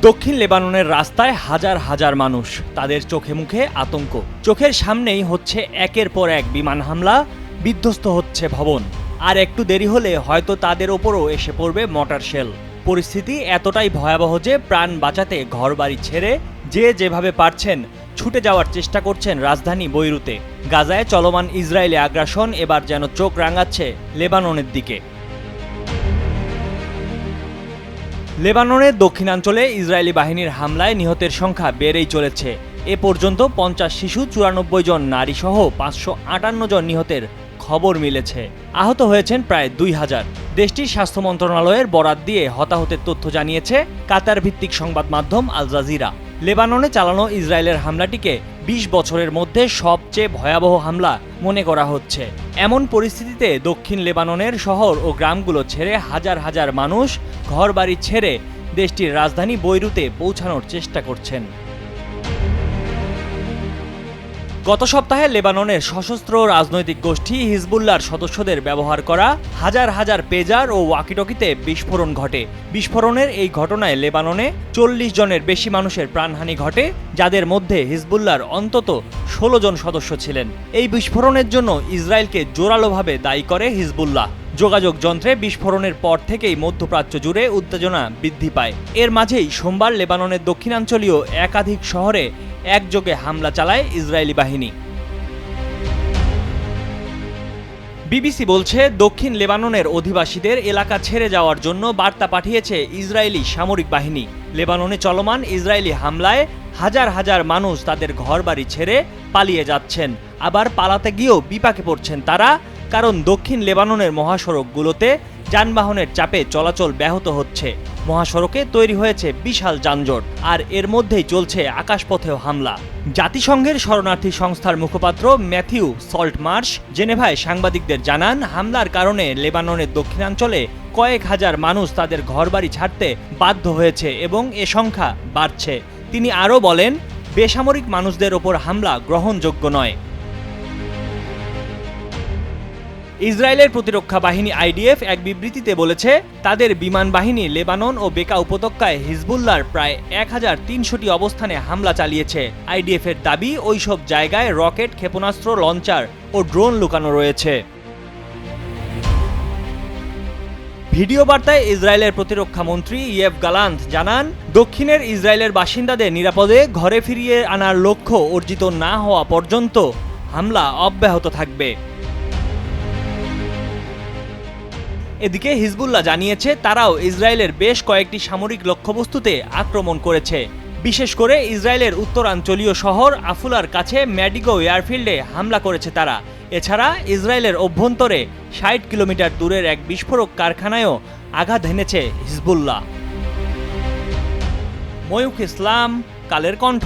দক্ষিণ লেবাননের রাস্তায় হাজার হাজার মানুষ, তাদের চোখে মুখে আতঙ্ক। চোখের সামনেই হচ্ছে একের পর এক বিমান হামলা, বিধ্বস্ত হচ্ছে ভবন। আর একটু দেরি হলে হয়তো তাদের ওপরও এসে পড়বে মর্টার শেল। পরিস্থিতি এতটাই ভয়াবহ যে প্রাণ বাঁচাতে ঘরবাড়ি ছেড়ে যে যেভাবে পারছেন ছুটে যাওয়ার চেষ্টা করছেন রাজধানী বৈরুতে। গাজায় চলমান ইসরায়েলি আগ্রাসন এবার যেন চোখ রাঙাচ্ছে লেবাননের দিকে। লেবাননের দক্ষিণাঞ্চলে ইসরায়েলি বাহিনীর হামলায় নিহতের সংখ্যা বেড়েই চলেছে। এ পর্যন্ত 50 শিশু, 94 জন নারী সহ 558 জন নিহতের খবর মিলেছে। আহত হয়েছেন প্রায় 2000। দেশটির স্বাস্থ্য মন্ত্রণালয়ের বরাত দিয়ে হতাহতের তথ্য জানিয়েছে কাতার ভিত্তিক সংবাদ মাধ্যম আল জাজিরা। লেবাননে চালানো ইসরায়েলের হামলাটিকে 20 বছরের মধ্যে সবচেয়ে ভয়াবহ হামলা মনে করা হচ্ছে। এমন পরিস্থিতিতে দক্ষিণ লেবাননের শহর ও গ্রামগুলো ছেড়ে হাজার হাজার মানুষ ঘরবাড়ি ছেড়ে দেশটির রাজধানী বৈরুতে পৌঁছানোর চেষ্টা করছেন। গত সপ্তাহে লেবাননের সশস্ত্র রাজনৈতিক গোষ্ঠী হিজবুল্লাহর সদস্যদের ব্যবহার করা হাজার হাজার পেজার ও ওয়াকিটকিতে বিস্ফোরণ ঘটে। বিস্ফোরণের এই ঘটনায় লেবাননে 40 জনের বেশি মানুষের প্রাণহানি ঘটে, যাদের মধ্যে হিজবুল্লাহর অন্তত 16 জন সদস্য ছিলেন। এই বিস্ফোরণের জন্য ইসরায়েলকে জোরালোভাবে দায়ী করে হিজবুল্লাহ। যোগাযোগ যন্ত্রে বিস্ফোরণের পর থেকেই মধ্যপ্রাচ্য জুড়ে উত্তেজনা বৃদ্ধি পায়। এর মাঝেই সোমবার লেবাননের দক্ষিণাঞ্চলীয় একাধিক শহরে একযোগে হামলা চালায় ইসরায়েলি বাহিনী। বিবিসি বলছে, দক্ষিণ লেবাননের অধিবাসীদের এলাকা ছেড়ে যাওয়ার জন্য বার্তা পাঠিয়েছে ইসরায়েলি সামরিক বাহিনী। লেবাননে চলমান ইসরায়েলি হামলায় হাজার হাজার মানুষ তাদের ঘরবাড়ি ছেড়ে পালিয়ে যাচ্ছেন। আবার পালাতে গিয়েও বিপাকে পড়ছেন তারা, কারণ দক্ষিণ লেবাননের মহাসড়কগুলোতে যানবাহনের চাপে চলাচল ব্যাহত হচ্ছে। মহাসড়কে তৈরি হয়েছে বিশাল যানজট, আর এর মধ্যেই চলছে আকাশপথেও হামলা। জাতিসংঘের শরণার্থী সংস্থার মুখপাত্র ম্যাথিউ সল্টমার্শ জেনেভায় সাংবাদিকদের জানান, হামলার কারণে লেবাননের দক্ষিণাঞ্চলে কয়েক হাজার মানুষ তাদের ঘরবাড়ি ছাড়তে বাধ্য হয়েছে এবং এ সংখ্যা বাড়ছে। তিনি আরও বলেন, বেসামরিক মানুষদের ওপর হামলা গ্রহণযোগ্য নয়। ইসরায়েলের প্রতিরক্ষা বাহিনী আইডিএফ এক বিবৃতিতে বলেছে, তাদের বিমান বাহিনী লেবানন ও বেকা উপত্যকায় হিজবুল্লাহর প্রায় 1300টি অবস্থানে হামলা চালিয়েছে। আইডিএফের দাবি, ওইসব জায়গায় রকেট, ক্ষেপণাস্ত্র, লঞ্চার ও ড্রোন লুকানো রয়েছে। ভিডিও বার্তায় ইসরায়েলের প্রতিরক্ষা মন্ত্রী ইয়েভ গালান্ট জানান, দক্ষিণের ইসরায়েলের বাসিন্দাদের নিরাপদে ঘরে ফিরিয়ে আনার লক্ষ্য অর্জিত না হওয়া পর্যন্ত হামলা অব্যাহত থাকবে। এদিকে হিজবুল্লাহ জানিয়েছে, তারাও ইসরায়েলের বেশ কয়েকটি সামরিক লক্ষ্যবস্তুতে আক্রমণ করেছে। বিশেষ করে ইসরায়েলের উত্তরাঞ্চলীয় শহর আফুলার কাছে ম্যাডিগো এয়ারফিল্ডে হামলা করেছে তারা। এছাড়া ইসরায়েলের অভ্যন্তরে 60 কিলোমিটার দূরের এক বিস্ফোরক কারখানায়ও আঘাত হেনেছে হিজবুল্লাহ। ময়ূখ ইসলাম, কালের কণ্ঠ।